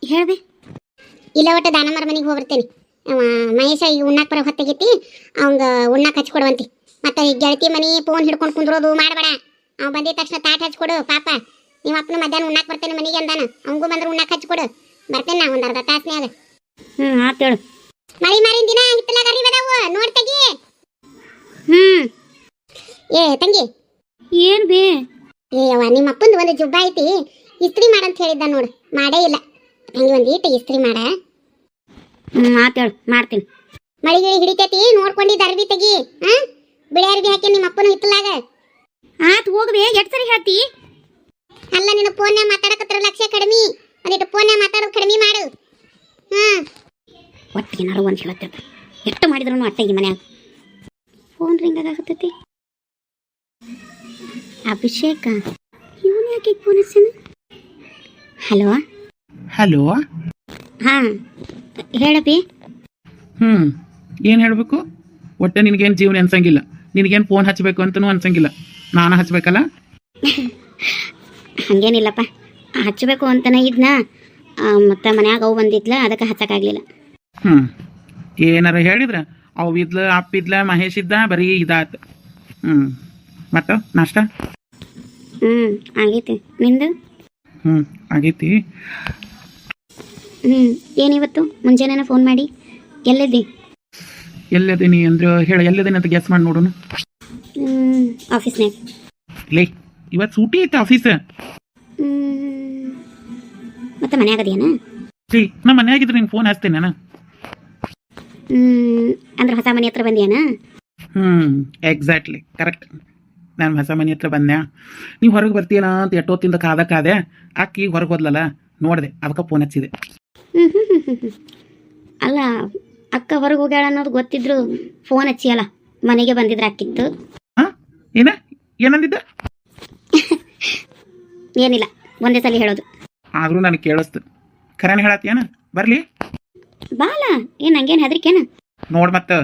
ಹೇಳ್ದೆ ಇಲ್ಲ ಒಟ್ಟು ದಾನಮ್ಮರ ಮನೆಗೆ ಹೋಗ್ಬರ್ತೇನೆ. ಮಹೇಶ ಈಗ ಉಣ್ಣಾಕ್ ಬರೋ ಹೊತ್ತಾಗೈತಿ, ಅವಂಗ ಉಣ್ಣಾಕ್ ಹಚ್ಕೊಡುವಂತಿ. ಮತ್ತೆ ಈ ಗೆಳತಿ ಮನಿ ಫೋನ್ ಹಿಡ್ಕೊಂಡು ಕುಂದ್ರೋದು ಮಾಡಬೇಡ. ಅವ್ ಬಂದಿದ ತಕ್ಷಣ ತಾಟ್ ಹಚ್ಕೊಡು. ಪಾಪ ನಿಮ್ಮ ಅಪ್ಪನ ಮಧ್ಯಾಹ್ನ ಉಣ್ಣಾಕ್ ಬರ್ತೇನೆ ಮನೆಗೆ ಅಂದಾನ. ಅವಂಗೂ ಬಂದ್ರೆ ಉಣ್ಣಾಕ್ ಹಚ್ಕೊಡು. ಬರ್ತೇನೆ ನಾ ಒಂದು ಅರ್ಧ ತಾಸ್ನ್ಯಾಗ. ಆತು ಹೇಳು. ಮಳಿ ಮಾರಿನ ದಿನ ಹಿತ್ತಲಾಗ ಅರಿವದಾವು ನೋಡಿ ತೆಗಿ. ಏ ತಂಗಿ, ಏನ್ ಬೇ? ಏಯವ್ವ, ನಿಮ್ಮ ಅಪ್ಪಂದು ಒಂದು ಜುಬ್ಬ ಐತಿ, ಇಸ್ತ್ರಿ ಮಾಡಂತ ಹೇಳಿದ್ದ ನೋಡು, ಮಾಡೇ ಇಲ್ಲ. ತಂಗಿ ಒಂದು ಈಟ ಇಸ್ತ್ರಿ ಮಾಡ. ಆತು ಹೇಳು, ಮಾಡ್ತೀನಿ. ಮಳಿ ಗಿಳಿ ಹಿಡಿತೈತಿ ನೋಡ್ಕೊಂಡಿದ್ದ ಅರ್ವಿ ತೆಗಿ. ಬಿಳಿ ಅರ್ವಿ ಹಾಕಿ ನಿಮ್ಮ ಅಪ್ಪನ ಹಿತ್ತಲಾಗ. ಆತು ಹೋಗ್ಬೇ, ಎಷ್ಟು ಸರಿ ಹೇಳ್ತಿ? ಅಲ್ಲ ನಿನ್ನ ಫೋನ್ಯಾಗ ಮಾತಾಡಕತ್ರ ಲಕ್ಷ ಕಡಿಮೆ, ಒಂದಿಟ್ಟು ಫೋನ್ಯಾಗ ಮಾತಾಡೋದು ಕಡಿಮೆ ಮಾಡು. ಒಟ್ಟಿಗೆ ಏನಾರು ಒಂದು ಹೇಳತ್ತೈತೆ, ಎಷ್ಟು ಮಾಡಿದ್ರು ಅಟ್ಟಗಿ ಮನ್ಯಾಗ ಫೋನ್ ರಿಂಗ್ ಆಗತ್ತೈತಿ. ಅಭಿಷೇಕ, ಇವನು ಯಾಕೆ ಫೋನ್ ಹಚ್ಚಾನ? ಹಲೋ ಹಲೋ, ಹಾಂ ಹೇಳಪ್ಪಿ. ಏನು ಹೇಳಬೇಕು? ಒಟ್ಟೆ ನಿನಗೇನು ಜೀವನ ಅನ್ಸಂಗಿಲ್ಲ, ನಿನಗೇನು ಫೋನ್ ಹಚ್ಚಬೇಕು ಅಂತನೂ ಅನ್ಸಂಗಿಲ್ಲ, ನಾನು ಹಚ್ಬೇಕಲ್ಲ? ಹಾಗೇನಿಲ್ಲಪ್ಪ, ಹಚ್ಚಬೇಕು ಅಂತನ ಇದ್ನ, ಮತ್ತು ಮನ್ಯಾಗ ಅವು ಬಂದಿದ್ಲ, ಅದಕ್ಕೆ ಹಚ್ಚಕ್ಕಾಗಲಿಲ್ಲ. ಏನಾರ ಹೇಳಿದ್ರ ಅವು ಇದ್ಲ ಅಪ್ಪಿದ್ಲ ಮಹೇಶ್ ಇದ್ದ ಬರೀ ಇದಾತು. ಮತ್ತು ನಾಷ್ಟ? ಆಗೈತಿ, ನಿಂದು? ಆಗೈತಿ. ಏನಿವತ್ತು ಮುಂಜಾನೆ ಫೋನ್ ಮಾಡಿ ಎಲ್ಲಿದ್ದಿ? ಎಲ್ಲದೀನಿ ಅಂದ್ರೆ ಹೇಳ, ಎಲ್ಲದೀನಿ ಅಂತ ಗೆಸ್ ಮಾಡಿ ನೋಡೋಣ. ಆಫೀಸ್ನಾಗ. ಲೇ, ಇವತ್ತು ಸೂಟಿ ಐತೆ ಆಫೀಸ್. ಮತ್ತೆ ಮನ್ಯಾಗದೇನ? ನಾ ಮನ್ಯಾಗಿದ್ರೆ ನಿಂಗೆ ಫೋನ್ ಹಚ್ತೇನೆ ನಾನು. ಅಂದ್ರೆ ಹೊಸ ಮನೆ ಹತ್ರ ಬಂದ್ಯಾನ? Exactly correct. ನಾನು ಹೊಸ ಮನೆ ಹತ್ರ ಬಂದೆ, ನೀವು ಹೊರಗೆ ಬರ್ತೀಯನ ಅಂತ ಎಷ್ಟೊತ್ತಿಂದ ಕಾದೆ ಅಕ್ಕಿ ಹೊರಗೆ ಹೋದ್ಲಲ್ಲ, ನೋಡಿದೆ, ಅದಕ್ಕೆ ಫೋನ್ ಹಚ್ಚಿದೆ. ಅಲ್ಲ, ಅಕ್ಕ ಹೊರಗೆ ಹೋಗ್ಯಾಳ ಅನ್ನೋದು ಗೊತ್ತಿದ್ರು ಫೋನ್ ಹಚ್ಚಿಯಲ್ಲ, ಮನೆಗೆ ಬಂದಿದ್ರೆ ಅಕ್ಕಿತ್ತು. ಏನಂದಿದ್ದ? ಏನಿಲ್ಲ, ಒಂದೇ ಸಲ ಹೇಳೋದು. ಆದರೂ ನನಗೆ ಕೇಳಿಸ್ತು. ಖರೇನ ಹೇಳತ್ತೀಯನ? ಬರಲಿ ಬಾಲ, ಏನು ಹಂಗೇನು ಹೆದರಿಕೇನ? ನೋಡ್, ಮತ್ತೆ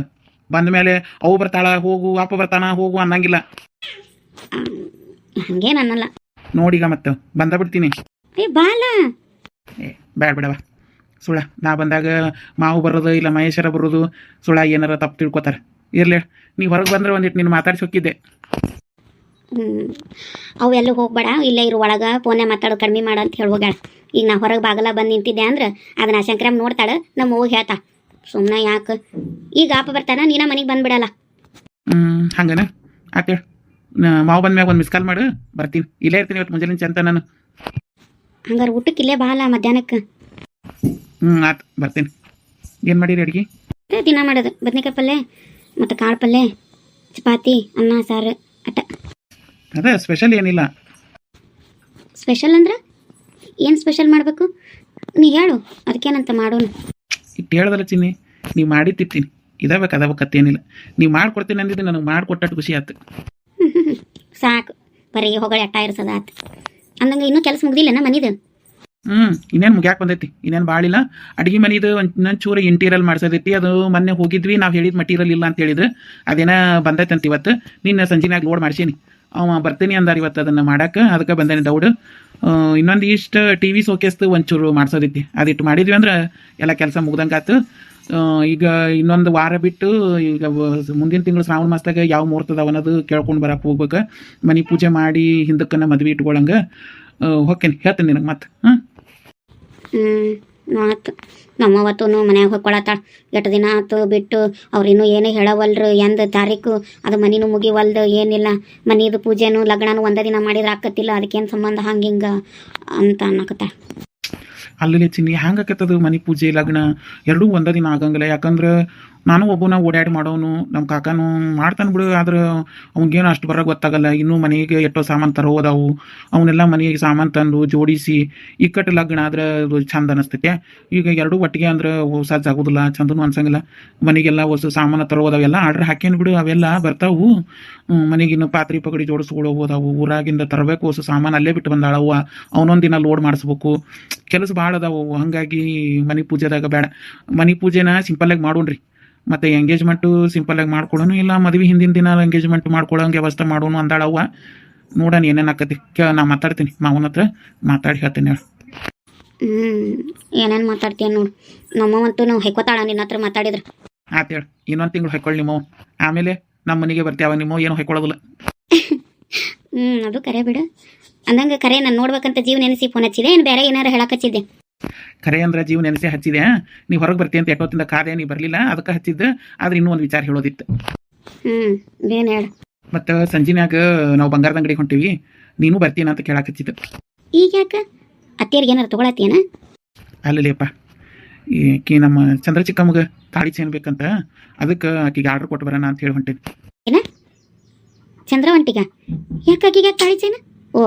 ಬಂದ ಮೇಲೆ ಅವು ಬರ್ತಾಳ ಹೋಗು, ಅಪ್ಪ ಬರ್ತಾನ ಹೋಗು ಅನ್ನಂಗಿಲ್ಲ. ಹಂಗೇನು ಅನ್ನಲ್ಲ. ನೋಡೀಗ ಮತ್ತೆ ಬಂದ ಬಿಡ್ತೀನಿ. ಬಾಲ, ಬೇಡ ಬಿಡವ ಸುಳ್ಳ. ನಾ ಬಂದಾಗ ಮಾವು ಬರೋದು ಇಲ್ಲ ಮಹೇಶ್ವರ ಬರೋದು ಸುಳ್ಳ, ಏನಾರ ತಪ್ಪು ತಿಳ್ಕೊತಾರೆ. ಇರ್ಲಿ, ನೀವು ಹೊರಗೆ ಬಂದ್ರೆ ಒಂದಿಟ್ಟು ನೀನು ಮಾತಾಡಿ ಹೋಗಿದ್ದೆ. ಅವು ಎಲ್ಲೂ ಹೋಗ್ಬೇಡ, ಇಲ್ಲೇ ಇರು ಒಳಗೆ ಫೋನ್ಯಾಗ ಮಾತಾಡೋದು ಕಡಿಮೆ ಮಾಡ ಅಂತ ಹೇಳಿ ಹೋಗ್ಯಾಳ. ಈಗ ನಾ ಹೊರಗೆ ಬಾಗಲ ಬಂದು ನಿಂತಿದ್ದೆ ಅಂದ್ರೆ ಅದನ್ನ ಶಂಕರಮ್ಮ ನೋಡ್ತಾಳೆ, ನಮ್ಮ ಹೋಗಿ ಹೇಳ್ತಾ. ಸುಮ್ಮನೆ ಯಾಕೆ, ಈಗ ಅಪ್ಪ ಬರ್ತಾನ, ನೀನ ಮನೆಗೆ ಬಂದ್ಬಿಡಲ್ಲ. ಹಂಗನ ಆತ. ಮಾವು ಬಂದ್ಮ್ಯಾಗ ಒಂದು ಮಿಸ್ ಕಾಲ್ ಮಾಡು, ಬರ್ತೀನಿ. ಇಲ್ಲೇ ಇರ್ತೀನಿ ಇವತ್ತು ಮುಂಜಾನೆ ಅಂತ ನಾನು. ಹಂಗಾರೆ ಊಟಕ್ಕೆ ಇಲ್ಲೇ ಬಾಲ ಮಧ್ಯಾಹ್ನಕ್ಕೆ. ಆತು, ಬರ್ತೀನಿ. ಏನು ಮಾಡಿರಿ ಅಡುಗೆ? ದಿನ ಮಾಡೋದು ಬದ್ನಿಕಾಯಿ ಪಲ್ಯ ಮತ್ತು ಕಾಳು ಪಲ್ಯ, ಚಪಾತಿ, ಅನ್ನ ಸಾರು ಅಟ. ಅದೇ ಸ್ಪೆಷಲ್ ಏನಿಲ್ಲ. ಸ್ಪೆಷಲ್ ಅಂದ್ರೆ ಏನು ಸ್ಪೆಷಲ್ ಮಾಡಬೇಕು ನೀ ಹೇಳು, ಅದಕ್ಕೇನಂತ ಮಾಡೋಣ. ಇಟ್ಟು ಹೇಳ್ದಲ್ಲ ಚಿನ್ನಿ, ನೀವು ಮಾಡಿ ತಿಂತೀನಿ, ಇದಾಗಬೇಕು ಅದಾಗಬೇಕತ್ತೇನಿಲ್ಲ. ನೀವು ಮಾಡ್ಕೊಡ್ತೀನಿ ಅಂದಿದ್ದು ನನಗೆ ಮಾಡಿಕೊಟ್ಟಟ್ಟು ಖುಷಿ ಆಯ್ತು. ಸಾಕು, ಬರೀ ಹೊಗಳ ಅಟ್ಟ ಇರಿಸೋದು ಆತು ಅಂದಂಗೆ. ಇನ್ನೂ ಕೆಲಸ ಮುಗ್ದಿಲ್ಲನ ಮನಿದು? ಇನ್ನೇನು ಮುಗ್ಯಾಕೆ ಬಂದೈತಿ, ಇನ್ನೇನು ಭಾಳಿಲ್ಲ. ಅಡುಗೆ ಮನೆದು ಇನ್ನೊಂದು ಚೂರು ಇಂಟೀರಿಯಲ್ ಮಾಡ್ಸೋದೈತಿ. ಅದು ಮೊನ್ನೆ ಹೋಗಿದ್ವಿ, ನಾವು ಹೇಳಿದ ಮಟೀರಿಯಲ್ ಇಲ್ಲ ಅಂತ ಹೇಳಿದ್ರು, ಅದೇನ ಬಂದೈತಂತ ಇವತ್ತು. ನಿನ್ನ ಸಂಜಿನಾಗ ಲೋಡ್ ಮಾಡ್ಸೀನಿ, ಅವ ಬರ್ತೀನಿ ಅಂದಾರ ಇವತ್ತು ಅದನ್ನು ಮಾಡಕ್ಕೆ, ಅದಕ್ಕೆ ಬಂದೇನೆ ದೌಡು. ಇನ್ನೊಂದು ಇಷ್ಟು ಟಿ ವಿ ಸೋಕೇಸ್ತು ಒಂಚೂರು ಮಾಡ್ಸೋದೈತಿ, ಅದಿಟ್ಟು ಮಾಡಿದ್ವಿ ಅಂದ್ರೆ ಎಲ್ಲ ಕೆಲಸ ಮುಗ್ದಂಗೆ ಆಯ್ತು. ಈಗ ಇನ್ನೊಂದು ವಾರ ಬಿಟ್ಟು, ಈಗ ಮುಂದಿನ ತಿಂಗಳು ಶ್ರಾವಣ ಮಾಸದಾಗ ಯಾವ ಮುಹೂರ್ತದವ ಅನ್ನೋದು ಕೇಳ್ಕೊಂಡು ಬರಕ್ಕೆ ಹೋಗ್ಬೇಕು. ಮನೆ ಪೂಜೆ ಮಾಡಿ ಹಿಂದಕ್ಕನ್ನ ಮದ್ವೆ ಇಟ್ಕೊಳಂಗೆ ಹೋಗ್ತೇನೆ, ಹೇಳ್ತೇನೆ ನಿನಗೆ ಮತ್ತೆ. ಆತು. ನಮ್ಮವತ್ತು ಮನ್ಯಾಗ ಹೊಕ್ಕೊಳತ್ತಾಳ. ಎಷ್ಟು ದಿನ ಆತು ಬಿಟ್ಟು, ಅವ್ರಿನ್ನೂ ಏನೂ ಹೇಳವಲ್ರು ಎಂದು ತಾರೀಕು, ಅದು ಮನಿನೂ ಮುಗಿವಲ್ದು, ಏನಿಲ್ಲ. ಮನಿದು ಪೂಜೆನೂ ಲಗ್ನನೂ ಒಂದೇ ದಿನ ಮಾಡಿದ್ರೆ ಆಕತ್ತಿಲ್ಲ, ಅದಕ್ಕೇನು ಸಂಬಂಧ ಹಂಗೆ ಹಿಂಗೆ ಅಂತ ಅನ್ನಕತ್ತಾಳ. ಅಲ್ಲಿ ಚಿನ್ನಿ ಹ್ಯಾಂಗೆ ಆಕತ್ತದು, ಮನೆ ಪೂಜೆ ಲಗ್ನ ಎರಡೂ ಒಂದೇ ದಿನ ಆಗಂಗಿಲ್ಲ. ಯಾಕಂದ್ರೆ ನಾನು ಒಬ್ಬನ ಓಡಾಡಿ ಮಾಡೋನು, ನಮ್ಮ ಕಾಕನೂ ಮಾಡ್ತಾನೆ ಬಿಡು, ಆದ್ರೆ ಅವ್ನಿಗೇನು ಅಷ್ಟು ಬರೋಕೆ ಗೊತ್ತಾಗಲ್ಲ. ಇನ್ನೂ ಮನೆಗೆ ಎಷ್ಟೋ ಸಾಮಾನು ತರೋದಾವು, ಅವನ್ನೆಲ್ಲ ಮನೆಗೆ ಸಾಮಾನು ತಂದು ಜೋಡಿಸಿ ಇಕ್ಕಟ್ಟು ಲಗ್ನ ಆದ್ರೆ ಅದು ಚಂದ ಅನಿಸ್ತೈತೆ. ಈಗ ಎರಡೂ ಒಟ್ಟಿಗೆ ಅಂದ್ರೆ ಸಜ್ಜ ಆಗೋದಿಲ್ಲ, ಚಂದನೂ ಅನ್ಸಂಗಿಲ್ಲ. ಮನೆಗೆಲ್ಲ ಹೊಸ ಸಾಮಾನು ತರೋದಾವೆಲ್ಲ ಆರ್ಡ್ರ್ ಹಾಕೇನು ಬಿಡು, ಅವೆಲ್ಲ ಬರ್ತಾವು. ಮನೆಗಿನ್ನು ಪಾತ್ರೆ ಪಗಡಿ ಜೋಡಿಸ್ಕೊಳ್ಳೋದಾವು, ಊರಾಗಿಂದ ತರಬೇಕು ಹೊಸ ಸಾಮಾನು, ಅಲ್ಲೇ ಬಿಟ್ಟು ಬಂದಾಳವ್ವ. ಅವನೊಂದು ದಿನ ಲೋಡ್ ಮಾಡಿಸ್ಬೇಕು, ಕೆಲಸ ಭಾಳ ಅದಾವು. ಹಾಗಾಗಿ ಮನೆ ಪೂಜೆದಾಗ ಬೇಡ, ಮನೆ ಪೂಜೆನ ಸಿಂಪಲ್ಲಾಗಿ ಮಾಡೋಣ್ರಿ. ಮತ್ತು ಎಂಗೇಜ್ಮೆಂಟು ಸಿಂಪಲ್ಲಾಗಿ ಮಾಡ್ಕೊಡೋಣ, ಇಲ್ಲ ಮದುವೆ ಹಿಂದಿನ ದಿನ ಎಂಗೇಜ್ಮೆಂಟ್ ಮಾಡ್ಕೊಳ್ಳೋಂಗೆ ವ್ಯವಸ್ಥೆ ಮಾಡೋಣ ಅಂದಾಳವ್ವ. ನೋಡೋಣ ಏನೇನು ಆಕತಿ. ನಾ ಮಾತಾಡ್ತೀನಿ, ಮಾವನ ಹತ್ರ ಮಾತಾಡಿ ಹೇಳ್ತೀನಿ ಹೇಳು. ಏನೇನು ಮಾತಾಡ್ತೀಯ ನೋಡು. ನಮ್ಮವಂತೂ ನಾವು ಹೆಕ್ಕೋತಾಳ ನಿನ್ನ ಹತ್ರ ಮಾತಾಡಿದ್ರೆ. ಆತೇಳು, ಇನ್ನೊಂದು ತಿಂಗಳು ಹೊಯ್ಕೊಳ್ಳಿ ನಿಮ್ಮವು, ಆಮೇಲೆ ನಮ್ಮ ಮನೆಗೆ ಬರ್ತೀವ, ನಿಮ್ಮವು ಏನು ಹೊಯ್ಕೊಳ್ಳೋದಿಲ್ಲ. ಅದು ಕರೆ ಬಿಡು. ಅಂದಂಗೆ ಕರೆ ನಾನು ನೋಡ್ಬೇಕಂತ ಜೀವ ನೆನೆಸಿ ಫೋನ್ ಹಚ್ಚಿದೆ, ಏನು ಬೇರೆ ಏನಾರು ಹೇಳಕ್ಕೆ ಕರೆ ಅಂದ್ರೆ ಜೀವ ನೆನೆಸಿ ಹಚ್ಚಿದೆ. ನೀವು ಹೊರಗೆ ಬರ್ತೀಯ ಅಂತ ಎಷ್ಟೊತ್ತಿಂದ ಕಾದೆ, ನೀ ಬರಲಿಲ್ಲ, ಅದಕ್ಕೆ ಹಚ್ಚಿದ್ದು. ಆದ್ರೆ ಇನ್ನೂ ಒಂದು ವಿಚಾರ ಹೇಳೋದಿತ್ತು. ಏನು ಹೇಳು. ಮತ್ತು ಸಂಜಿನ್ಯಾಗ ನಾವು ಬಂಗಾರದ ಅಂಗಡಿಗೆ ಹೊಂಟೀವಿ, ನೀನು ಬರ್ತೀನ ಅಂತ ಕೇಳಕ್ಕೆ ಹಚ್ಚಿದ್ದು. ಈಗ ಯಾಕೆ ಅತ್ತಿಯರಿಗೆ ಏನಾರು ತೊಗೊಳತ್ತೀಯನ? ಅಲ್ಲಲೇಪ್ಪ, ಈಕಿ ನಮ್ಮ ಚಂದ್ರ ಚಿಕ್ಕಮ್ಮಗೆ ತಾಳಿ ಚೇನ್ ಬೇಕಂತ, ಅದಕ್ಕೆ ಆಕಿಗೆ ಆರ್ಡ್ರ್ ಕೊಟ್ಟು ಬರೋಣ ಅಂತ ಹೇಳಿ ಹೊಂಟೇನಿ. ಏನ ಚಂದ್ರವಂಟಿಗ? ಯಾಕೆ ಆಕಿಗೆ ತಾಳಿ ಚೇನ? ಓ,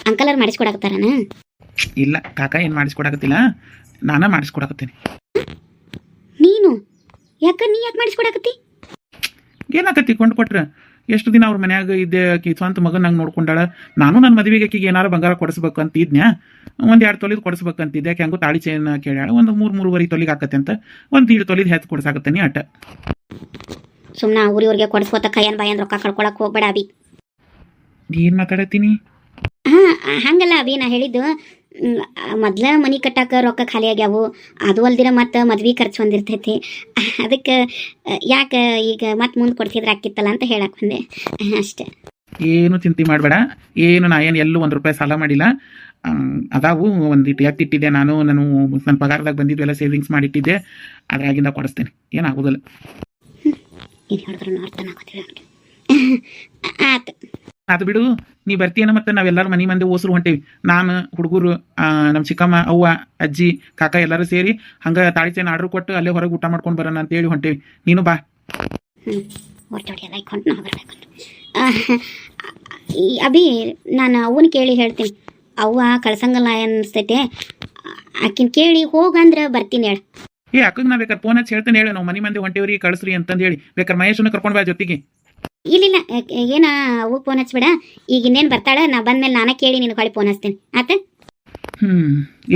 ಅಂಕಲರ್ ಮಾಡಿಸ್ಕೊಡಕತ್ತಾರನ? ಇಲ್ಲ, ಕಾಕ ಏನು ಮಾಡಿಸ್ಕೊಡಕತ್ತಿಲ್ಲ, ನಾನೇ ಮಾಡಿಸ್ಕೊಡಕತ್ತೀನಿ. ನೀನು ಯಾಕೆ ಮಾಡಿಸ್ಕೊಡಕತ್ತಿ? ಏನಾಕತ್ತಿ ಕೊಂಡು ಕೊಟ್ರೆ? ಎಷ್ಟು ದಿನ ಅವ್ರ ಮನ್ಯಾಗ ಇದ್ದೆ, ಆಕಿ ಸ್ವಂತ ಮಗನ ನಂಗೆ ನೋಡ್ಕೊಂಡಾಳ. ನಾನು ನನ್ನ ಮದುವೆಗೆ ಆಕಿಗೆ ಏನಾರು ಬಂಗಾರ ಕೊಡಿಸ್ಬೇಕು ಅಂತಿದ್ನ್ಯಾ, ಒಂದು 2 ತೊಲಿದು ಕೊಡಿಸ್ಬೇಕಂತಿದ್ದೆ. ಆಕೆ ಹೆಂಗೂ ತಾಳಿ ಚೇನ್ ಕೇಳ್ಯಾಳ, ಒಂದು 3-3.5 ತೊಲಿಗೆ ಆಕತ್ತೆ ಅಂತ, ಒಂದು 2 ತೊಲಿದು ಹೆಚ್ಚು ಕೊಡ್ಸಾಕತ್ತೀನಿ ಅಟ್ಟ. ಸುಮ್ಮನೆ ಊರಿವ್ರಿಗೆ ಕೊಡಿಸ್ಕೋತ ಕೈಯನ್ ಬಾಯನ್ ರೊಕ್ಕ ಕಳ್ಕೊಳಕ್ಕೆ ಹೋಗ್ಬೇಡ ಅಭಿ. ಏನು ಮಾತಾಡತ್ತೀನಿ? ಹಂಗಲ್ಲ ಅಭಿ, ನಾ ಹೇಳಿದ್ದು ಮೊದ್ಲ ಮನೆ ಕಟ್ಟಾಕ ರೊಕ್ಕ ಖಾಲಿ ಆಗ್ಯಾವು, ಅದು ಅಲ್ದಿರ ಮತ್ತು ಮದ್ವೆ ಖರ್ಚು ಒಂದಿರ್ತೈತಿ. ಅದಕ್ಕೆ ಯಾಕೆ ಈಗ ಮತ್ತೆ ಮುಂದೆ ಕೊಡ್ಸಿದ್ರೆ ಆಕಿತ್ತಲ್ಲ ಅಂತ ಹೇಳಕ್ಕೆ ಬಂದೆ ಅಷ್ಟೆ. ಏನು ಚಿಂತೆ ಮಾಡಬೇಡ, ಏನು ನಾ ಏನು ಎಲ್ಲೂ ₹1 ಸಾಲ ಮಾಡಿಲ್ಲ. ಅದಾವು ಒಂದಿಟ್ಟು ಎತ್ತಿಟ್ಟಿದ್ದೆ, ನಾನು ನನ್ನ ಪಗಾರದಾಗ ಬಂದಿದ್ದು ಎಲ್ಲ ಸೇವಿಂಗ್ಸ್ ಮಾಡಿಟ್ಟಿದ್ದೆ, ಅದ್ರಾಗಿಂದ ಕೊಡಿಸ್ತೇನೆ, ಏನಾಗೋದಿಲ್ಲ. ಏನು ಹೇಳಿದ್ರು ಅರ್ಥನ ಆಗೋದಿಲ್ಲ ನನಗೆ. ಆಯ್ತು, ಅದು ಬಿಡು, ನೀ ಬರ್ತೀಯನ. ಮತ್ತು ನಾವೆಲ್ಲರೂ ಮನೆ ಮಂದಿ ಓಸರು ಹೊಂಟೇವಿ, ನಾನು, ಹುಡುಗರು, ನಮ್ಮ ಚಿಕ್ಕಮ್ಮ, ಅವ್ವ, ಅಜ್ಜಿ, ಕಾಕ ಎಲ್ಲರೂ ಸೇರಿ ಹಂಗೆ ತಾಳಿ ಚೇನ್ ಆರ್ಡ್ರ್ ಕೊಟ್ಟು ಅಲ್ಲೇ ಹೊರಗೆ ಊಟ ಮಾಡ್ಕೊಂಡು ಬರೋಣ ಅಂತೇಳಿ ಹೊಂಟೇವಿ. ನೀನು ಬಾ. ಅಭಿ, ನಾನು ಅವನ್ನ ಕೇಳಿ ಹೇಳ್ತೀನಿ. ಅವ್ವ ಕಳ್ಸಂಗಲ್ಲ ಅನಿಸ್ತೈತೆ, ಆಕಿನ ಕೇಳಿ ಹೋಗಂದ್ರೆ ಬರ್ತೀನಿ ಹೇಳ. ಅಕ್ಕಗೆ ನಾ ಬೇಕಾದ್ರೆ ಫೋನ್ ಹಚ್ಚಿ ಹೇಳ್ತೇನೆ, ಹೇಳು ನಾವು ಮನೆ ಮಂದಿ ಹೊಂಟೇವ್ರಿ ಕಳಿಸ್ರಿ ಅಂತಂದು ಹೇಳಿ. ಬೇಕಾದ್ರೆ ಮಹೇಶನ ಕರ್ಕೊಂಡು ಬಾ ಜೊತೆಗೆ. ಇಲ್ಲ, ಏನ ಅವು ಫೋನ್ ಹಚ್ಬೇಡ, ಈಗ ಇನ್ನೇನು ಬರ್ತಾಳ, ನಾ ಬಂದ್ಮೇಲೆ ನಾನೇ ಕೇಳಿ ನಿನ್ನ ಹೊಳಿ ಫೋನ್ ಹಚ್ತೇನೆ ಆತ.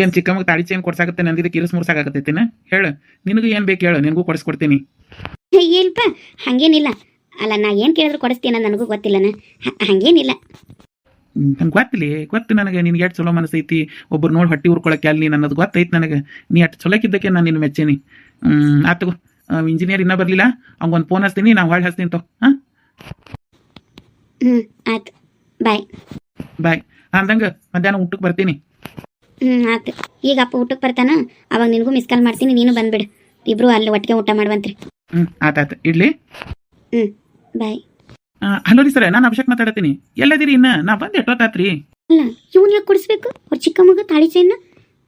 ಏನು ಚಿಕ್ಕಮ್ಮಗೆ ತಾಳಿ ಚೇನ್ ಕೊಡ್ಸಾಕತ್ತೇನೆ ಅಂದಿದ್ದಕ್ಕೆ ಕಿರಿಸ್ ಮುರ್ಸಾಕತ್ತೈತೇನ? ಹೇಳು, ನಿನಗೂ ಏನು ಬೇಕು ಹೇಳು, ನಿನಗೂ ಕೊಡಿಸ್ಕೊಡ್ತೀನಿ. ಇಲ್ಪ ಹಂಗೇನಿಲ್ಲ. ಅಲ್ಲ, ನಾ ಏನು ಕೇಳಿದ್ರು ಕೊಡಿಸ್ತೀನ, ನನಗೂ ಗೊತ್ತಿಲ್ಲನ, ಹಂಗೇನಿಲ್ಲ. ನಂಗೆ ಗೊತ್ತು ನನಗೆ ನಿನ್ಗೆ ಎಷ್ಟು ಚಲೋ ಮನಸ್ಸೈತಿ, ಒಬ್ಬರು ನೋಡಿ ಹೊಟ್ಟಿ ಉರ್ಕೊಳಕ್ಕೆ ಅಲ್ಲಿ ನೀನು ಅನ್ನೋದು ಗೊತ್ತೈತಿ ನನಗೆ. ನೀ ಅಷ್ಟು ಚಲೋಕಿದ್ದಕ್ಕೆ ನಾನು ನಿನ್ನ ಮೆಚ್ಚೇನಿ. ಆತು, ಇಂಜಿನಿಯರ್ ಇನ್ನೂ ಬರಲಿಲ್ಲ, ಅವ್ಗೊಂದು ಫೋನ್ ಹಚ್ತೀನಿ, ನಾವು ಹೊಳ್ಳಿ ಹಚ್ತೀನಿ ತೋ. ಆಯ್ತು, ಬಾಯ್. ಅಂದಂಗೆ ಮಧ್ಯಾಹ್ನ ಊಟಕ್ಕೆ ಬರ್ತೀನಿ. ಆಯ್ತು, ಈಗ ಅಪ್ಪ ಊಟಕ್ಕೆ ಬರ್ತಾನ, ಅವಾಗ ನಿನಗೂ ಮಿಸ್ ಕಾಲ್ ಮಾಡ್ತೀನಿ, ನೀನು ಬಂದ್ಬಿಡು, ಇಬ್ರು ಅಲ್ಲಿ ಒಟ್ಟಿಗೆ ಊಟ ಮಾಡುವಂತ್ರಿ. ಆಯ್ತು, ಇಡ್ಲಿ. ಬಾಯ್. ಹಲೋ ರೀ ಸರ್, ನಾನು ಅಭಿಷೇಕ್ ಮಾತಾಡತ್ತೀನಿ. ಎಲ್ಲದಿರಿ? ಇನ್ನ ನಾ ಬಂದು ಎಷ್ಟೊತ್ತಾತ್ರಿ? ಅಲ್ಲ, ಇವನು ಯಾಕೆ ಕೊಡಿಸ್ಬೇಕು? ಅವ್ರ ಚಿಕ್ಕಮ್ಮಗ ತಾಳಿ ಚೈನ್ನ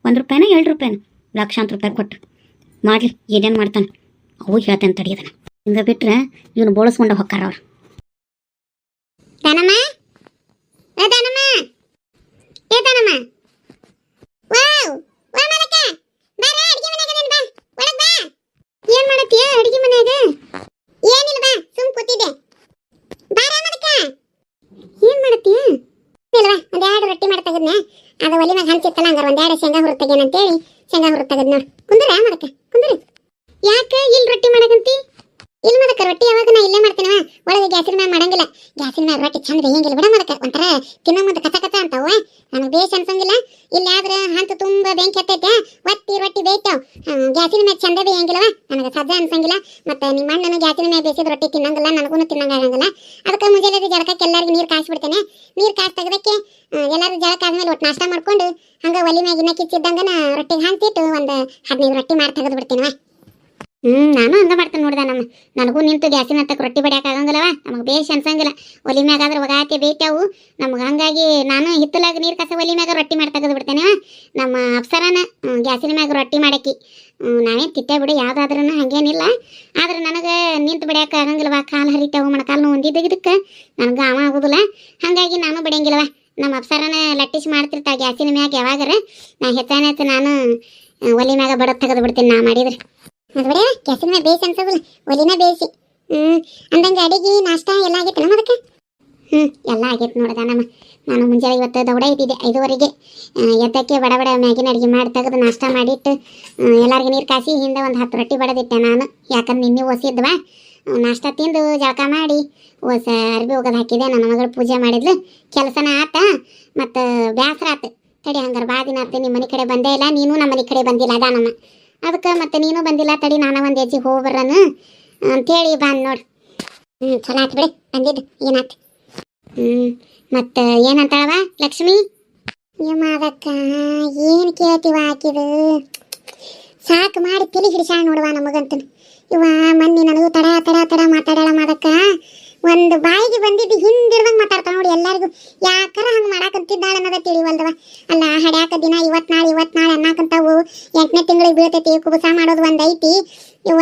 ₹1 ₹2 ಲಕ್ಷಾಂತರ ರೂಪಾಯಿ ಕೊಟ್ಟು ಮಾಡಲಿ, ಏನೇನು ಮಾಡ್ತಾನೆ ಅವು ಹೇಳ್ತೇನೆ ತಡಿಯೋದನ್ನ. ಹಿಂಗೆ ಬಿಟ್ರೆ ಇವನು ಬೋಳಿಸ್ಕೊಂಡು ಹೊಕ್ಕಾರ ಅವ್ರು. ದಾನಮ್ಮ, ದಾನಮ್ಮ, ದಾನಮ್ಮ, ವಾವ್ ವಾ ಮಲಕ, ಬಾರ ಅಡಿಗೆ ಮನೆಗೆ ಬಾ, ಒಳಗೆ ಬಾ. ಏನು ಮಾಡತ್ತೀಯ ಅಡಿಗೆ ಮನೆಯಾಗ? ಏನಿಲ್ಲ ಬಾ, ಸುಮ್ ಕೂತಿದ್ದೆ. ಬಾರ ಮಲಕ, ಏನು ಮಾಡತ್ತೀಯ? ಇಲ್ವಾ, ಒಂದೆರಡು ರೊಟ್ಟಿ ಮಾಡಿ ತೆಗದ್ನೆ, ಅದು ಒಲಿ ಮ್ಯಾಗ ಹಂಚಿತ್ತಲ್ಲ, ಹಂಗಾರೆ ಒಂದೆರಡು ಶೇಂಗಾ ಹುರು ತೆಗೇನಂತೇಳಿ ಶೇಂಗಾ ಹುರು ತೆಗದ್ ನೋಡಿ. ಕುಂದ್ರ ಮಲಕ, ಕುಂದ್ರಿ. ಯಾಕೆ ಇಲ್ಲಿ ರೊಟ್ಟಿ ಮಾಡಕಂತಿ? ಇಲ್ಲಿ ಮದಕ ರೊಟ್ಟಿ ಯಾವಾಗ ನಾ ಇಲ್ಲೇ ಮಾಡ್ತೇನವ, ಒಳಗೆ ಗ್ಯಾಸಿನ ಮ್ಯಾಗ ಮಾಡಂಗಿಲ್ಲ. ಗ್ಯಾಸಿನ ಮ್ಯಾಗ ರೊಟ್ಟಿ ಚಂದ ಬೇಯಂಗಿಲ್ಲ ಬಿಡ ಮದಕ, ಒಂಥರ ತಿನ್ನೋ ಮುಂದೆ ಕಸ ಅಂತಾವ, ನನಗೆ ಬೇಸ್ ಅನ್ಸಂಗಿಲ್ಲ. ಇಲ್ಲಿ ಆದ್ರೆ ಹಂತ ತುಂಬ ಬೆಂಕಿ ಹತ್ತೈತೆ, ಒತ್ತಿ ರೊಟ್ಟಿ ಬೇಯ್ತಾವ. ಗ್ಯಾಸಿನ ಮ್ಯಾಗ ಚಂದ ಬೇಯಂಗಿಲ್ಲವ, ನನಗೆ ಸಜ್ಜ ಅನ್ಸಂಗಿಲ್ಲ. ಮತ್ತು ನಿಮ್ಮ ಅಣ್ಣನ ಗ್ಯಾಸಿನ ಮ್ಯಾಗ ಬೇಯಿಸಿದ ರೊಟ್ಟಿ ತಿನ್ನಂಗಿಲ್ಲ, ನನಗೂ ತಿನ್ನಂಗಾಗಂಗಿಲ್ಲ. ಅದಕ್ಕೆ ಮುಂಜಾನೆ ಜಳಕಕ್ಕೆ ಎಲ್ಲರಿಗೂ ನೀರು ಕಾಯಿಸ್ಬಿಡ್ತೇನೆ. ನೀರು ಕಾಯಿಸಿ ತೆಗೆದಕ್ಕೆ ಎಲ್ಲರೂ ಜಳಕ ಆದ್ಮೇಲೆ ಒಟ್ಟು ನಾಷ್ಟ ಮಾಡ್ಕೊಂಡು ಹಂಗೆ ಒಲಿ ಮ್ಯಾಗ ಇನ್ನ ಕಿಚ್ಚಿದ್ದಂಗೆ ರೊಟ್ಟಿಗೆ ಹಾಕ್ತಿಟ್ಟು ಒಂದು 15 ರೊಟ್ಟಿ ಮಾಡಿ ತೆಗೆದು ಬಿಡ್ತೇನವ. ನಾನು ಹಂಗೆ ಮಾಡ್ತೇನೆ ನೋಡ್ದ. ನನಗೂ ನಿಂತು ಗ್ಯಾಸಿನ ಹತ್ತಕ್ಕೆ ರೊಟ್ಟಿ ಬಡಿಯಕ್ಕೆ ಆಗಂಗಿಲ್ಲವ, ನಮಗೆ ಬೇಷ್ ಅನ್ಸಂಗಿಲ್ಲ. ಒಲಿ ಮ್ಯಾಗ ಆದ್ರೆ ಒಗಾತಿ ಬೇಯ್ತಾವು ನಮ್ಗೆ, ಹಂಗಾಗಿ ನಾನು ಹಿತ್ತಲಾಗ ನೀರು ಕಸ ಒಲಿ ಮ್ಯಾಗ ರೊಟ್ಟಿ ಮಾಡಿ ತೆಗೆದು ಬಿಡ್ತೇನೆ. ನಮ್ಮ ಅಪ್ಸರನ ಗ್ಯಾಸಿನ ಮ್ಯಾಗ ರೊಟ್ಟಿ ಮಾಡಕ್ಕಿ, ನಾವೇನು ತಿಟ್ಟೆ ಬಿಡು ಯಾವುದಾದ್ರೂ ಹಾಗೇನಿಲ್ಲ. ಆದ್ರೆ ನನಗೆ ನಿಂತು ಬಡಿಯಕ್ಕೆ ಆಗಂಗಿಲ್ಲವ, ಕಾಲು ಹರಿತಾವು, ಮೊಣಕಾಲು ಹೊಂದಿದ್ದಕ್ಕೆ ನನಗೆ ಅವ ಆಗೋದಿಲ್ಲ. ಹಾಗಾಗಿ ನಾನು ಬಡಿಯಂಗಿಲ್ಲವ. ನಮ್ಮ ಅಪ್ಸರನ ಲಟ್ಟಿಸಿ ಮಾಡ್ತಿರ್ತಾಳೆ ಗ್ಯಾಸಿನ ಮ್ಯಾಗ ಯಾವಾಗಾರ, ನಾ ಹೆಚ್ಚಾನೈತೆ ನಾನು ಒಲಿ ಮ್ಯಾಗ ಬಡೋದು ತೆಗೆದು ಬಿಡ್ತೀನಿ ನಾ ಮಾಡಿದ್ರೆ. ಅದು ಬಿಡ ಗ್ಯಾಸಿನ ಮ್ಯಾಗ ಬೇಯಿಸಿ ಅನ್ಸೋದಿಲ್ಲ, ಒಲಿನ ಬೇಯಿಸಿ. ಅಂದಂಗೆ ಅಡಿಗೆ ನಾಷ್ಟ ಎಲ್ಲ ಆಗೈತೆ ನಮ್ಮ ಅದಕ್ಕೆ? ಎಲ್ಲ ಆಗೈತೆ ನೋಡ್ದ ನಾನು ಮುಂಜಾನೆ ಇವತ್ತು ದೌಡ ಇದ್ದಿದ್ದೆ 5:30ಗೆ. ಎದ್ದಕ್ಕೆ ಬಡ ಮ್ಯಾಗಿನ ಅಡುಗೆ ಮಾಡಿ ತೆಗೆದು ನಾಷ್ಟ ಮಾಡಿಟ್ಟು ಎಲ್ಲರಿಗೂ ನೀರು ಕಾಸಿ ಹಿಂದೆ ಒಂದು 10 ರೊಟ್ಟಿ ಬಡದಿಟ್ಟೆ ನಾನು. ಯಾಕಂದ್ರೆ ನಿನ್ನೆ ಒಸಿದ್ವಾ, ನಾಷ್ಟ ತಿಂದು ಜಳಕ ಮಾಡಿ ಅರ್ಬಿ ಹೋಗೋದು ಹಾಕಿದೆ. ನನ್ನ ಮಗಳು ಪೂಜೆ ಮಾಡಿದ್ಲು, ಕೆಲಸನ ಆತ ಮತ್ತು ಬೇಸರ ಆತು. ತಡಿ ಹಂಗಾರೆ ಭಾಳ ದಿನ ಆಯ್ತು ನಿಮ್ಮ ಮನೆ ಕಡೆ ಬಂದೇ ಇಲ್ಲ, ನೀನು ನಮ್ಮ ಮನೆ ಕಡೆ ಬಂದಿಲ್ಲ ಅದಾನಮ್ಮ. ಅದಕ್ಕೆ ಮತ್ತೆ ನೀನು ಬಂದಿಲ್ಲ, ತಡಿ ನಾನು ಒಂದು ಹೆಜ್ಜೆ ಹೋಗ್ಬರ್ರನು ಅಂಥೇಳಿ ಬಂದು ನೋಡು. ಚಲೋ ಆಯ್ತು ಬಿಡಿ ಬಂದಿದ್ದು, ಏನಾಯ್ತು? ಮತ್ತು ಏನಂತಾಳವ ಲಕ್ಷ್ಮಿ? ಅದಕ್ಕ ಏನು ಕೇಳ್ತೀವ ಹಾಕಿದು ಸಾಕು ಮಾಡಿ ತಲೆ ಹಿಡಿಸಾಳ ನೋಡುವ ನಮಗಂತ. ಇವ ಮೊನ್ನೆ ನನಗೂ ತಡ ತಡ ತಡ ಮಾತಾಡೋಣ ಅದಕ್ಕ ಒಂದು ಬಾಯಿಗೆ ಬಂದಿದ್ದು ಹಿಂದಿಡ್ದಂಗೆ ಮಾತಾಡ್ತಾಳೆ ನೋಡಿ ಎಲ್ಲರಿಗೂ. ಯಾಕಾರ ಹಂಗೆ ಮಾಡಾಕಂತಿದ್ದಾಳೆ ಅನ್ನೋದ ತಿಳಿವಲ್ದವ. ಅಲ್ಲ ಹಡ್ಯಾಕ ದಿನ ಇವತ್ತು ನಾಳೆ ಅನ್ನಕಂತಾವು 8ನೇ ತಿಂಗಳಿಗೆ ಬೀಳ್ತೈತಿ. ಕುಬುಸ ಮಾಡೋದು ಒಂದು ಐತಿ. ಇವ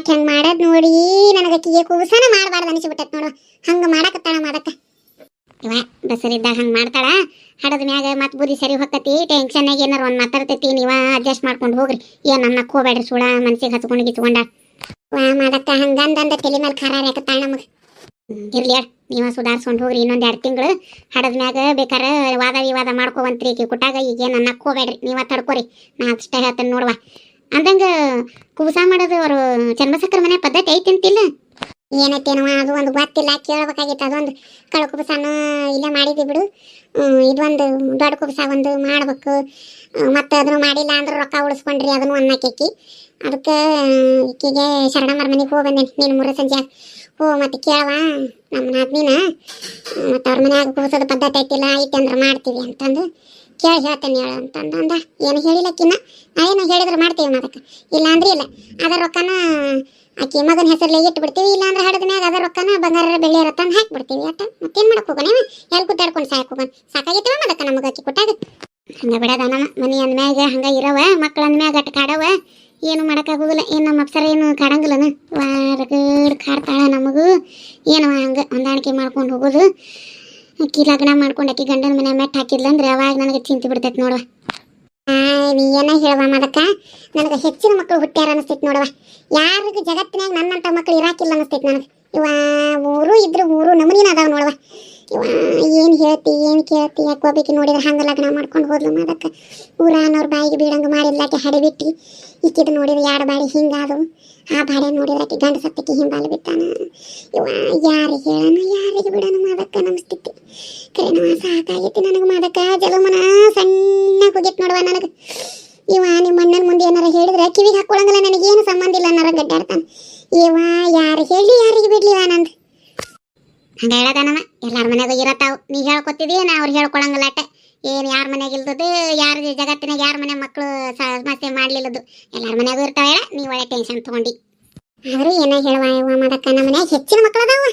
ಹಂಗೆ ಮಾಡೋದು ನೋಡಿ ನನಗೆ ಅಕ್ಕಿಗೆ ಕುಬುಸನ ಮಾಡಬಾರ್ದು ಅನಿಸ್ಬಿಟ್ಟೈತೆ ನೋಡುವ. ಹಂಗೆ ಮಾಡಾಕತ್ತಾಳ ಅದಕ್ಕ. ಇವ ಬಸರಿದ್ದಾಗ ಹಂಗೆ ಮಾಡ್ತಾಳ, ಹಡದ ಮ್ಯಾಗ ಮತ್ತೆ ಬುದ್ಧಿ ಸರಿ ಹೊಕ್ಕತಿ. ಟೆನ್ಷನ್ನಾಗ ಏನಾರು ಒಂದು ಮಾತಾಡ್ತೈತಿ, ನೀವ ಅಡ್ಜಸ್ಟ್ ಮಾಡ್ಕೊಂಡು ಹೋಗ್ರಿ. ಏನು ಅನ್ನಕ್ಕೆ ಹೋಗ್ಬೇಡ್ರಿ, ಸುಳ ಮನ್ಸಿಗೆ ಹಚ್ಕೊಂಡು ಗಿಚ್ಕೊಂಡ ಮಾಡಕ್ಕ ಹಂಗಂದ ತಲೆ ಮೇಲೆ ಖಾರ ಹಾಕತ್ತಾಳ ನಮಗೆ. ಇರ್ಲಿ ನೀವ ಸುಧಾರಿಸ್ಕೊಂಡು ಹೋಗ್ರಿ. ಇನ್ನೊಂದು 2 ತಿಂಗಳು ಹಡದ ಮ್ಯಾಗ ಬೇಕಾರೆ ವಾದ ವಿವಾದ ಮಾಡ್ಕೋವಂತ್ರಿ ಈಕಿ ಕುಟ್ಟಾಗ. ಈಗೇನು ಅನ್ನಕ್ಕೆ ಹೋಗ್ಬೇಡ್ರಿ, ನೀವ ತಡ್ಕೊರಿ. ನಾ ಅಷ್ಟೇ ಹೇಳ್ತೇನೆ ನೋಡುವ. ಅಂದಂಗೆ ಕುಬುಸ ಮಾಡೋದು ಅವರು ಚನ್ನಬಸಕ್ಕರ ಮನೆ ಪದ್ಧತಿ ಐತಿ ಅಂತಿಲ್ಲ? ಏನೈತೇನವ ಅದು ಒಂದು ಗೊತ್ತಿಲ್ಲ, ಕೇಳ್ಬೇಕಾಗಿತ್ತು. ಅದೊಂದು ಕಳು ಕುಬುಸನ ಇಲ್ಲೇ ಮಾಡಿದ್ವಿ ಬಿಡು. ಇದೊಂದು ದೊಡ್ಡ ಕುಬುಸ ಒಂದು ಮಾಡ್ಬೇಕು. ಮತ್ತು ಅದನ್ನು ಮಾಡಿಲ್ಲ ಅಂದ್ರೆ ರೊಕ್ಕ ಉಳಿಸ್ಕೊಂಡ್ರಿ ಅದನ್ನು ಅನ್ನಕ್ಕಿ. ಅದಕ್ಕೆ ಈಕಿಗೆ ಶರಣಮ್ಮರ ಮನೆಗೆ ಹೋಗಿ ಬಂದೇನೆ ನೀನು 3 ಸಂಜೆ. ಮತ್ತು ಕೇಳವ ನಮ್ಮ ನಾದ್ನಿನ, ಮತ್ತು ಅವ್ರ ಮನ್ಯಾಗ ಕುಬುಸದ ಪದ್ಧತಿ ಐತಿಲ್ಲ, ಐತಿ ಅಂದ್ರೆ ಮಾಡ್ತೀವಿ ಅಂತಂದು ಕೇಳಿ ಹೇಳ್ತೇನೆ ಹೇಳು ಅಂತಂದ. ಏನು ಹೇಳಿಲ್ಲಕ್ಕಿನ್ನ, ನಾವೇನು ಹೇಳಿದ್ರೆ ಮಾಡ್ತೀವಿ ಅದಕ್ಕೆ. ಇಲ್ಲ ಅಂದ್ರೆ ಇಲ್ಲ, ಅದರ ರೊಕ್ಕನ ಆಕಿ ಮಗನ ಹೆಸರಲ್ಲಿ ಇಟ್ಬಿಡ್ತೀವಿ. ಇಲ್ಲಾಂದ್ರೆ ಹಡದ ಮ್ಯಾಗ ಅದರ ರೊಕ್ಕನ ಬಂಗಾರ ಬೆಳ್ಳಿ ತಂದು ಹಾಕಿಬಿಡ್ತೀವಿ. ಅಟ್ಟ ಮತ್ತೇನು ಮಾಡಕ್ಕೆ ಹೋಗೋಣ? ಎಲ್ಲಿ ಕುಟ್ಟಾಡ್ಕೊಂಡು ಹೋಗೋಣ? ಸಾಕಾಗೈತವ ಅದಕ್ಕೆ ನಮಗೆ ಆಕಿ ಕುಟ್ಟಾಗ. ಹಂಗೆ ಬಿಡೋದ ನಮ್ಮ ಮನೆ ಅಂದ್ಮ್ಯಾಗ ಹಂಗೆ ಇರವ, ಮಕ್ಳು ಅಂದ್ಮ್ಯಾಗ ಅಟ್ಟು ಕಾಡವ. ಏನು ಮಾಡೋಕ್ಕಾಗೋದಿಲ್ಲ. ಏನು ನಮ್ಮ ಅಪ್ಸರ ಏನು ಕಾಡಂಗಿಲ್ಲನ, ವಾರಗಡ್ ಕಾಡ್ತಾಳ ನಮಗೂ. ಏನವ ಹಂಗೆ ಹೊಂದಾಣಿಕೆ ಮಾಡ್ಕೊಂಡು ಹೋಗೋದು. ಅಕ್ಕಿ ಲಗ್ನ ಮಾಡ್ಕೊಂಡು ಅಕ್ಕಿ ಗಂಡನ ಮನೆ ಮೆಟ್ಟು ಹಾಕಿದ್ಲಂದ್ರೆ ಅವಾಗ ನನಗೆ ಚಿಂತೆ ಬಿಡ್ತೈತೆ ನೋಡುವ. ನೀ ಏನ ಹೇಳುವ ಅದಕ್ಕ ನನಗೆ ಹೆಚ್ಚಿನ ಮಕ್ಕಳು ಹುಟ್ಟ್ಯಾರ ಅನಿಸ್ತೈತಿ ನೋಡುವ. ಯಾರಿಗೂ ಜಗತ್ತಿನಾಗ ನನ್ನಂಥ ಮಕ್ಕಳು ಇರಾಕಿಲ್ಲ ಅನಿಸ್ತೈತಿ ನನಗೆ. ಇವ 3 ಇದ್ರು 3 ನಮೂನಿನ ಅದಾವ ನೋಡುವ. ಇವ ಏನು ಹೇಳ್ತಿ ಏನು ಕೇಳ್ತಿ ಯಾಕೋಬೇಕಿ ನೋಡಿದ್ರೆ ಹಂಗೆ ಲಗ್ನ ಮಾಡ್ಕೊಂಡು ಹೋದ್ಲು ಅದಕ್ಕೆ. ಊರಾನವ್ರ ಬಾಯಿಗೆ ಬೀಳಂಗೆ ಮಾಡಿದ್ಲಾಕೆ ಹಡಿಬಿಟ್ಟು. ಈಕಿದು ನೋಡಿದ್ರೆ 2 ಬಾಡಿ ಹಿಂಗಾದವು. ಆ ಬಾಡೆ ನೋಡಿದ್ರೆ ಆಕೆ ಗಂಡ ಸತ್ತಕ್ಕೆ ಹಿಂಬಾಲು ಬಿಟ್ಟಾನ. ಇವ ಯಾರಿಗೆ ಹೇಳೋಣ ಯಾರಿಗೆ ಬಿಡೋಣ ಅದಕ್ಕೆ ನಮಸ್ತಿತ್ತು. ಕರೆನವ ಸಾಕಾಗೈತಿ ನನಗೆ ಅದಕ್ಕ. ಜಲಮನ ಸಣ್ಣ ಹೋಗೈತೆ ನೋಡುವ ನನಗೆ. ಇವ ನಿಮ್ಮ ಅಣ್ಣನ ಮುಂದೆ ಏನಾರ ಹೇಳಿದ್ರೆ ಕಿವಿಗೆ ಹಾಕ್ಕೊಳಂಗಿಲ್ಲ, ನನಗೇನು ಸಂಬಂಧ ಇಲ್ಲ ಅನ್ನೋರ ಗಡ್ಡಾಡ್ತಾನೆ. ಇವ ಯಾರು ಹೇಳಿ ಯಾರಿಗೆ ಬಿಡ್ಲಿವ ನಂದು ಹಂಗೆ ಹೇಳೋದನವ. ಎಲ್ಲಾರ ಮನೆಗೂ ಇರತ್ತಾವು. ನೀ ಹೇಳ್ಕೊತಿದ್ದೀ, ನಾ ಅವ್ರು ಹೇಳ್ಕೊಳಂಗಿಲ್ಲ ಅಟ್ಟೆ. ಏನು ಯಾರ ಮನೆಗೆ ಇಲ್ದದು, ಯಾರ ಜಗತ್ತಿನಾಗ ಯಾರ ಮನೆ ಮಕ್ಕಳು ಸಮಸ್ಯೆ ಮಾಡಲಿಲ್ಲದು ಎಲ್ಲಾರ ಮನೆಗೂ ಇರ್ತಾವೆ. ನೀವು ಒಳ್ಳೆ ಟೆನ್ಷನ್ ತೊಗೊಂಡು ಆದರೂ ಏನೋ ಹೇಳುವ ಅದಕ್ಕೆ ನಮ್ಮ ಮನ್ಯಾಗ ಹೆಚ್ಚಿನ ಮಕ್ಕಳು ಅದಾವ.